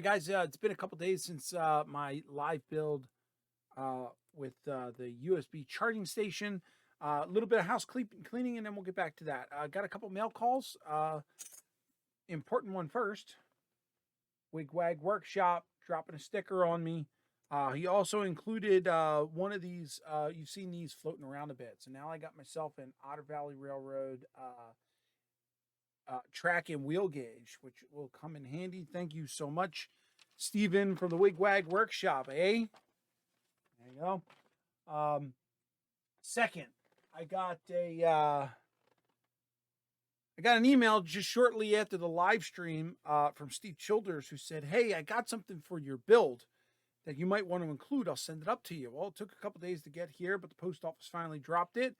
guys, it's been a couple days since my live build with the USB charging station. A little bit of cleaning, and then we'll get back to that. Got a couple mail calls. Important one first. Wigwag Workshop dropping a sticker on me. He also included one of these. You've seen these floating around a bit. So now I got myself an Otter Valley Railroad track and wheel gauge, which will come in handy. Thank you so much, Stephen from the Wigwag Workshop. There you go. Second, I got an email just shortly after the live stream from Steve Childers, who said, "Hey, I got something for your build that you might want to include. I'll send it up to you." Well, it took a couple days to get here, but the post office finally dropped it.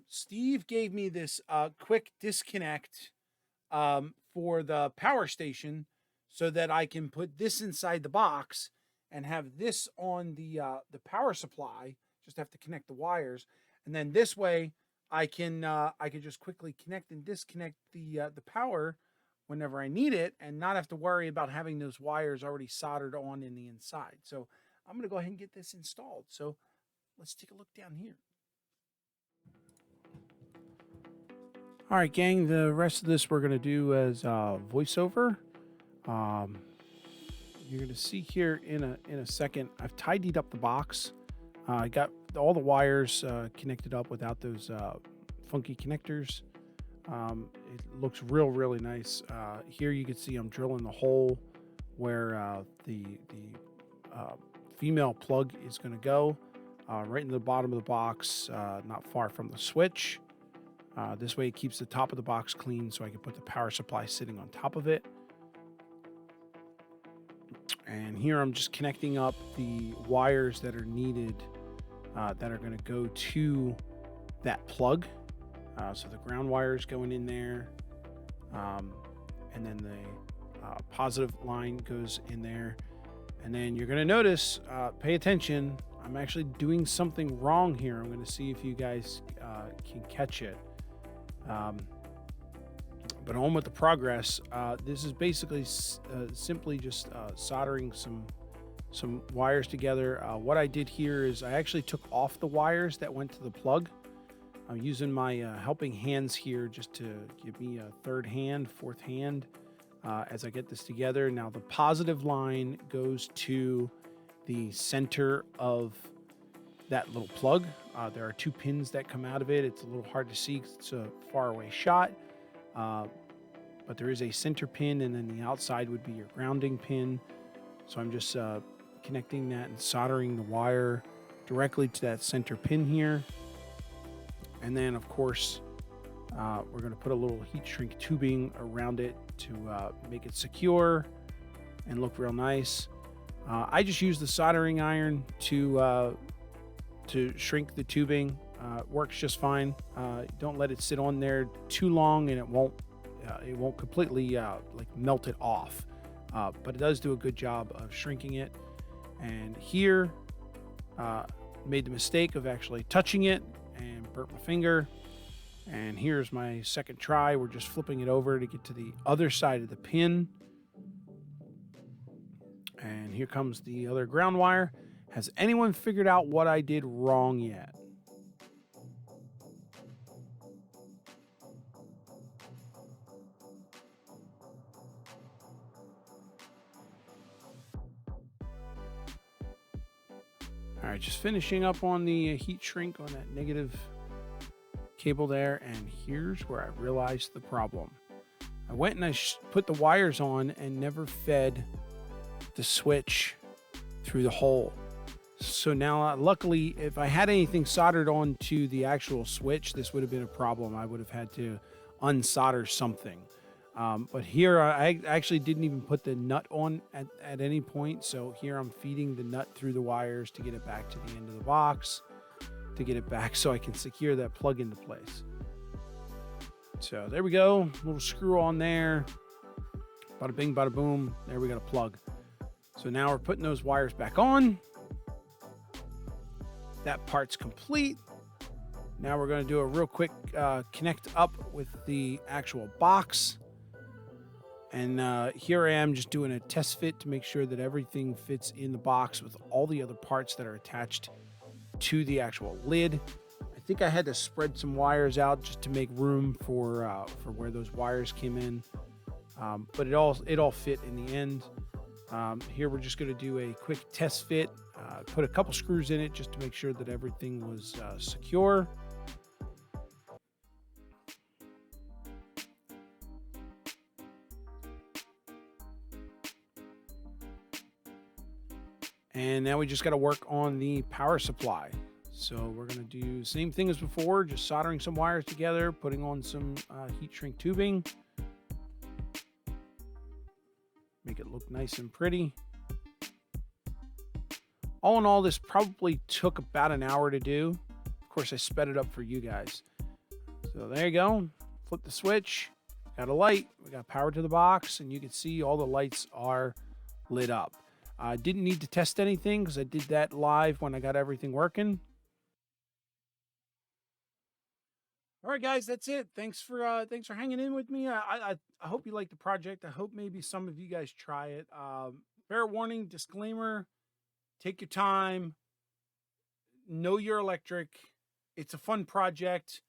Steve gave me this quick disconnect for the power station so that I can put this inside the box and have this on the power supply. Just have to connect the wires, and then this way I can just quickly connect and disconnect the power whenever I need it, and not have to worry about having those wires already soldered on in the inside. So I'm going to go ahead and get this installed. So let's take a look down here. All right, gang, the rest of this we're going to do as voiceover. You're going to see here in a second, I've tidied up the box. I got all the wires connected up without those funky connectors. It looks really nice. Here you can see I'm drilling the hole where the female plug is going to go, right in the bottom of the box, not far from the switch. This way it keeps the top of the box clean so I can put the power supply sitting on top of it. And here I'm just connecting up the wires that are needed that are going to go to that plug. So the ground wires going in there, and then the positive line goes in there. And then you're going to notice, pay attention, I'm actually doing something wrong here. I'm going to see if you guys can catch it. But on with the progress. This is basically simply just soldering some wires together. What I did here is I actually took off the wires that went to the plug. I'm using my helping hands here just to give me a third hand, fourth hand as I get this together. Now the positive line goes to the center of that little plug. There are two pins that come out of it. It's a little hard to see because it's a far away shot. But there is a center pin, and then the outside would be your grounding pin. So I'm just connecting that and soldering the wire directly to that center pin here. And then, of course, we're going to put a little heat shrink tubing around it to make it secure and look real nice. I just use the soldering iron to shrink the tubing. Works just fine. Don't let it sit on there too long, and it won't completely like melt it off. But it does do a good job of shrinking it. And here, made the mistake of actually touching it and burnt my finger. And here's my second try. We're just flipping it over to get to the other side of the pin. And here comes the other ground wire. Has anyone figured out what I did wrong yet? All right, just finishing up on the heat shrink on that negative cable there, and here's where I realized the problem. I went and I put the wires on and never fed the switch through the hole. So now, luckily, if I had anything soldered onto the actual switch, this would have been a problem. I would have had to unsolder something. But here, I actually didn't even put the nut on at any point. So here I'm feeding the nut through the wires to get it back to the end of the box, to get it back so I can secure that plug into place. So there we go. Little screw on there. Bada bing, bada boom. There we got a plug. So now we're putting those wires back on. That part's complete. Now we're going to do a real quick connect up with the actual box. And here I am just doing a test fit to make sure that everything fits in the box with all the other parts that are attached to the actual lid. I think I had to spread some wires out just to make room for where those wires came in, but it all fit in the end. Here we're just going to do a quick test fit, put a couple screws in it just to make sure that everything was secure. And now we just got to work on the power supply. So we're going to do the same thing as before, just soldering some wires together, putting on some heat shrink tubing. Make it look nice and pretty. All in all, this probably took about an hour to do. Of course, I sped it up for you guys. So there you go. Flip the switch. Got a light. We got power to the box, and you can see all the lights are lit up. I didn't need to test anything because I did that live when I got everything working. All right, guys, that's it. Thanks for hanging in with me. I hope you like the project. I hope maybe some of you guys try it. Fair warning, disclaimer: take your time. Know your electric. It's a fun project.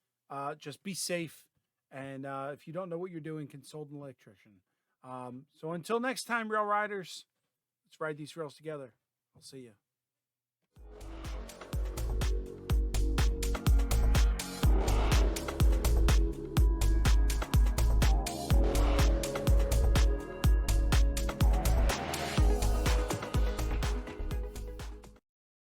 Just be safe, and if you don't know what you're doing, consult an electrician. So until next time, rail riders. Let's ride these rails together. I'll see you.